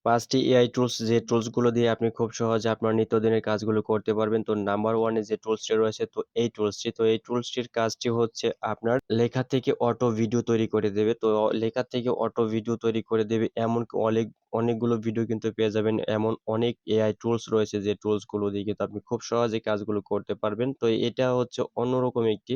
5টি AI tools যে টুলসগুলো দিয়ে আপনি খুব সহজে আপনার নিত্যদিনের কাজগুলো করতে পারবেন। তো নাম্বার 1 এ যে টুলসটি রয়েছে তো এই টুলসটি। তো এই টুলসটির কাজটি হচ্ছে আপনার লেখা থেকে অটো ভিডিও তৈরি করে দেবে। তো লেখা থেকে অটো ভিডিও তৈরি করে দেবে এমন অনেকগুলো ভিডিও কিন্তু পেয়ে যাবেন। এমন অনেক এআই টুলস রয়েছে যে টুলসগুলো দিয়ে কিন্তু আপনি খুব সহজে কাজগুলো করতে পারবেন। তো এটা হচ্ছে অন্যরকম একটি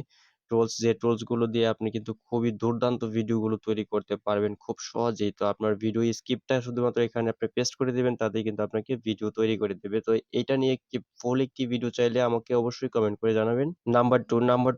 টুলস যে টুলসগুলো দিয়ে আপনি কিন্তু খুবই দুর্দান্ত ভিডিওগুলো তৈরি করতে পারবেন খুব সহজেই। তো আপনার ভিডিও স্ক্রিপ্টটা শুধুমাত্র এখানে আপনি পেস্ট করে দিবেন, তাতেই কিন্তু আপনাকে ভিডিও তৈরি করে দেবে। তো এইটা নিয়ে ফুল একটি ভিডিও চাইলে আমাকে অবশ্যই কমেন্ট করে জানাবেন। নাম্বার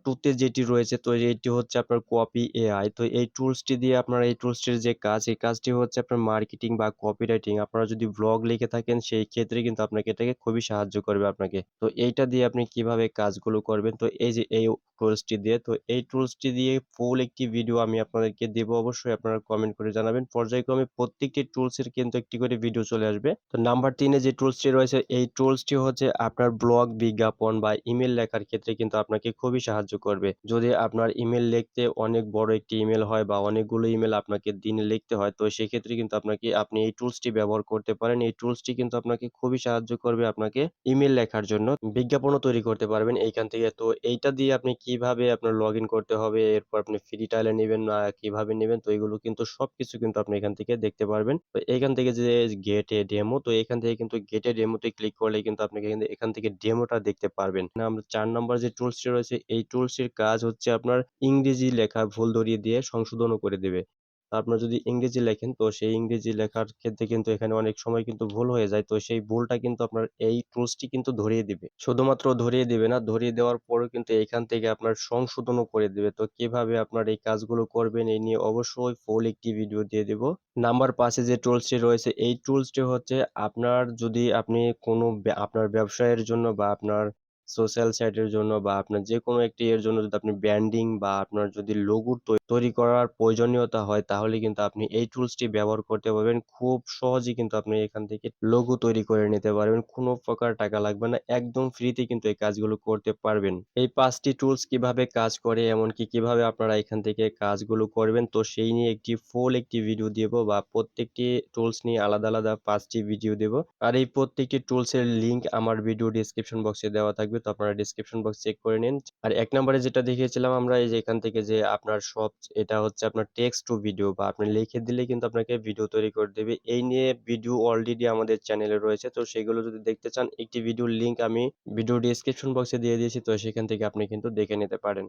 2 তে যেটি রয়েছে তো এটি হচ্ছে আপনার কপি এআই। তো এই টুলসটি দিয়ে আপনার এই টুলসটির যে কাজ, এই কাজটি হচ্ছে আপনার মার্কেটিং বা কপিরাইটিং। আপনারা যদি ব্লগ লিখে থাকেন সেই ক্ষেত্রে কিন্তু আপনাকে এটাকে খুবই সাহায্য করবে আপনাকে। তো এইটা দিয়ে আপনি কিভাবে কাজগুলো করবেন তো এই যে এই টুলসটি দিয়ে। তো এই টুলসটি দিয়ে ফুল একটি ভিডিও আমি আপনাদেরকে দেব। অবশ্যই আপনারা কমেন্ট করে জানাবেন। পর্যায়ক্রমে প্রত্যেকটি টুলসের কিন্তু একটি করে ভিডিও চলে আসবে। তো নাম্বার 3 এ যে টুলসটি রয়েছে এই টুলসটি হচ্ছে আপনার ব্লগ, বিজ্ঞাপন বা ইমেইল লেখার ক্ষেত্রে কিন্তু আপনাকে খুবই সাহায্য করবে। যদি আপনার ইমেইল লিখতে অনেক বড় একটি ইমেইল হয় বা অনেকগুলো ইমেইল আপনাকে দিনে লিখতে হয় তো সেক্ষেত্রে কিন্তু আপনি এই টুলসটি ব্যবহার করতে পারেন। এই টুলসটি কিন্তু আপনাকে খুবই সাহায্য করবে আপনাকে ইমেইল লেখার জন্য। বিজ্ঞাপনও তৈরি করতে পারবেন এইখান থেকে। তো এইটা দিয়ে আপনি কিভাবে আপনার লগইন করতে হবে, এরপর আপনি ফ্রি ট্রায়ালে নিবেন না কিভাবে নিবেন তো এগুলো কিন্তু সবকিছু কিন্তু আপনি এখান থেকে দেখতে পারবেন। তো এইখান থেকে যে গেট এ ডেমো তো এখান থেকে কিন্তু গেট এ ডেমোতে ক্লিক করলে কিন্তু আপনি কিন্তু এখান থেকে ডেমোটা দেখতে পারবেন। না আমরা ৪ নাম্বার যে টুলসটি রয়েছে এই টুলসটির কাজ হচ্ছে আপনার ইংরেজি লেখা ভুল ধরিয়ে দিয়ে সংশোধনও করে দেবে। আপনার যদি ইংরেজি লেখেন তো সেই ইংরেজি লেখার ক্ষেত্রে কিন্তু এখানে অনেক সময় কিন্তু ভুল হয়ে যায়। তো সেই ভুলটা কিন্তু আপনার এই টুলসটি কিন্তু ধরিয়ে দিবে। শুধুমাত্র ধরিয়ে দিবে না, ধরিয়ে দেওয়ার পরেও কিন্তু এখান থেকে আপনার সংশোধনও করে দিবে। তো কিভাবে আপনার এই কাজগুলো করবেন এই নিয়ে অবশ্যই ফুল একটি ভিডিও দিয়ে দেব। নাম্বার ৫ এ যে টুলসটি রয়েছে এই টুলসটি হচ্ছে আপনার যদি আপনি কোনো আপনার ব্যবসায়ের জন্য বা আপনার সোশ্যাল সাইটের জন্য বা আপনার যেকোনো একটি এর জন্য যদি আপনি ব্র্যান্ডিং বা আপনার যদি লোগো তৈরি করার প্রয়োজনীয়তা হয় তাহলে কিন্তু আপনি এই টুলসটি ব্যবহার করতে পারবেন। খুব সহজেই কিন্তু আপনি এখান থেকে লোগো তৈরি করে নিতে পারবেন। কোনো প্রকার টাকা লাগবে না। একদম ফ্রিতে কিন্তু এই কাজগুলো করতে পারবেন। এই ৫ টি টুলস কিভাবে কাজ করে এমনকি কিভাবে আপনারা এখান থেকে কাজগুলো করবেন তো সেই নিয়ে ফুল একটি ভিডিও দেব বা প্রত্যেকটি টুলস নিয়ে আলাদা ৫ টি ভিডিও দেব। আর এই প্রত্যেকটি টুলসের লিংক আমার ভিডিও ডেসক্রিপশন বক্সে দেওয়া থাকবে। তো আপনারা ডেসক্রিপশন বক্স চেক করে নিন। আর ১ নম্বরে যেটা দেখিয়েছিলাম আমরা এই যে এখান থেকে যে আপনার এটা হচ্ছে আপনার টেক্সট টু ভিডিও বা আপনি লিখে দিলে কিন্তু আপনাকে ভিডিও তৈরি করে দেবে। এই নিয়ে ভিডিও অলরেডি আমাদের চ্যানেলে রয়েছে। তো সেগুলো যদি দেখতে চান একটি ভিডিওর লিংক আমি ভিডিও ডেসক্রিপশন বক্সে দিয়ে দিয়েছি। তো সেখান থেকে আপনি কিন্তু দেখে নিতে পারেন।